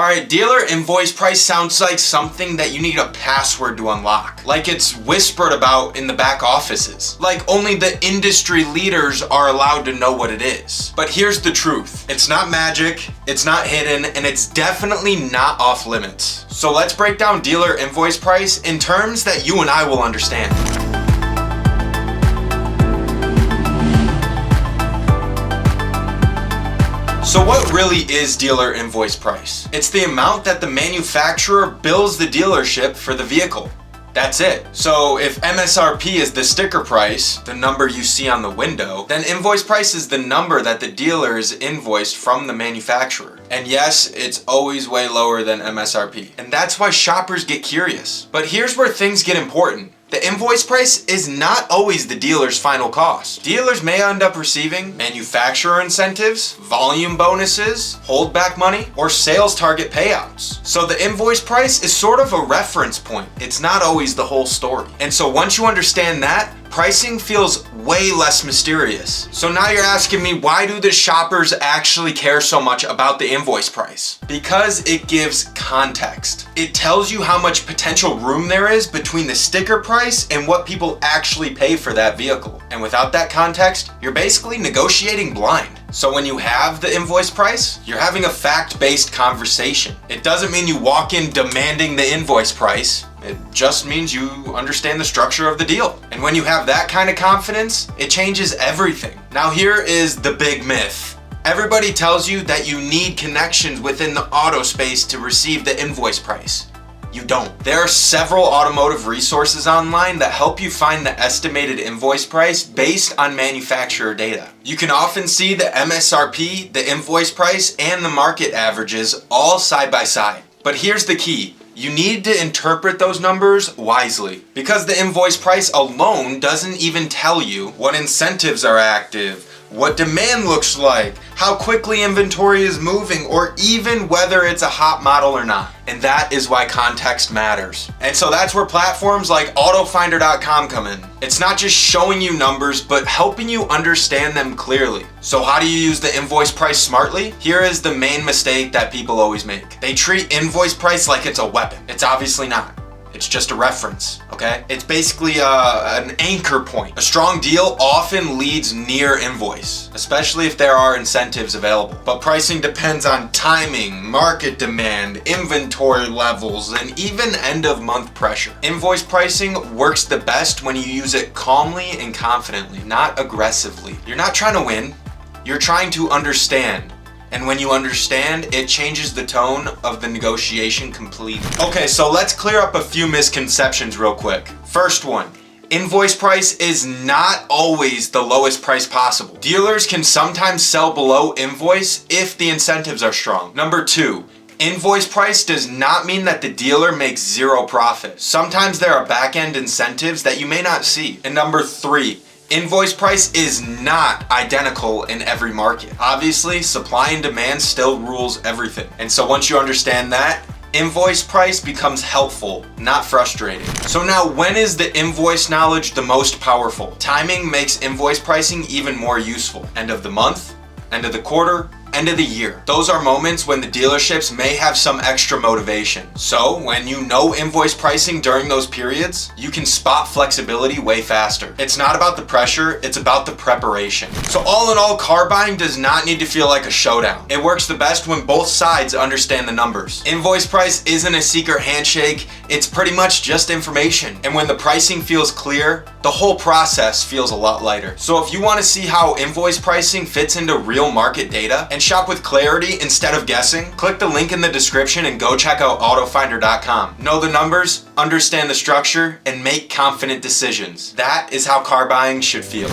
Alright, dealer invoice price sounds like something that you need a password to unlock. Like it's whispered about in the back offices. Like only the industry leaders are allowed to know what it is. But here's the truth. It's not magic, it's not hidden, and it's definitely not off limits. So let's break down dealer invoice price in terms that you and I will understand. So what really is dealer invoice price? It's the amount that the manufacturer bills the dealership for the vehicle. That's it. So if MSRP is the sticker price, the number you see on the window, then invoice price is the number that the dealer is invoiced from the manufacturer. And yes, it's always way lower than MSRP. And that's why shoppers get curious. But here's where things get important. The invoice price is not always the dealer's final cost. Dealers may end up receiving manufacturer incentives, volume bonuses, holdback money, or sales target payouts. So the invoice price is sort of a reference point. It's not always the whole story. And so once you understand that, pricing feels way less mysterious. So now you're asking me, why do the shoppers actually care so much about the invoice price? Because it gives context. It tells you how much potential room there is between the sticker price and what people actually pay for that vehicle. And without that context, you're basically negotiating blind. So when you have the invoice price, you're having a fact-based conversation. It doesn't mean you walk in demanding the invoice price. It just means you understand the structure of the deal. And when you have that kind of confidence, it changes everything. Now here is the big myth. Everybody tells you that you need connections within the auto space to receive the invoice price. You don't. There are several automotive resources online that help you find the estimated invoice price based on manufacturer data. You can often see the MSRP, the invoice price, and the market averages all side by side. But here's the key. You need to interpret those numbers wisely, because the invoice price alone doesn't even tell you what incentives are active, what demand looks like, how quickly inventory is moving, or even whether it's a hot model or not. And that is why context matters. And so that's where platforms like autofinder.com come in. It's not just showing you numbers, but helping you understand them clearly. So how do you use the invoice price smartly? Here is the main mistake that people always make. They treat invoice price like it's a weapon. It's obviously not. It's just a reference, okay? It's basically an anchor point. A strong deal often leads near invoice, especially if there are incentives available. But pricing depends on timing, market demand, inventory levels, and even end of month pressure. Invoice pricing works the best when you use it calmly and confidently, not aggressively. You're not trying to win, you're trying to understand. And when you understand, it changes the tone of the negotiation completely. Okay, so let's clear up a few misconceptions real quick. First one, invoice price is not always the lowest price possible. Dealers can sometimes sell below invoice if the incentives are strong. Number two, invoice price does not mean that the dealer makes zero profit. Sometimes there are back-end incentives that you may not see. And number three, invoice price is not identical in every market. Obviously, supply and demand still rules everything. And so once you understand that, invoice price becomes helpful, not frustrating. So now, when is the invoice knowledge the most powerful? Timing makes invoice pricing even more useful. End of the month, end of the quarter, end of the year. Those are moments when the dealerships may have some extra motivation. So when you know invoice pricing during those periods, you can spot flexibility way faster. It's not about the pressure, it's about the preparation. So all in all, car buying does not need to feel like a showdown. It works the best when both sides understand the numbers. Invoice price isn't a secret handshake, it's pretty much just information. And when the pricing feels clear, the whole process feels a lot lighter. So if you want to see how invoice pricing fits into real market data and shop with clarity instead of guessing, click the link in the description and go check out autofinder.com. Know the numbers, understand the structure, and make confident decisions. That is how car buying should feel.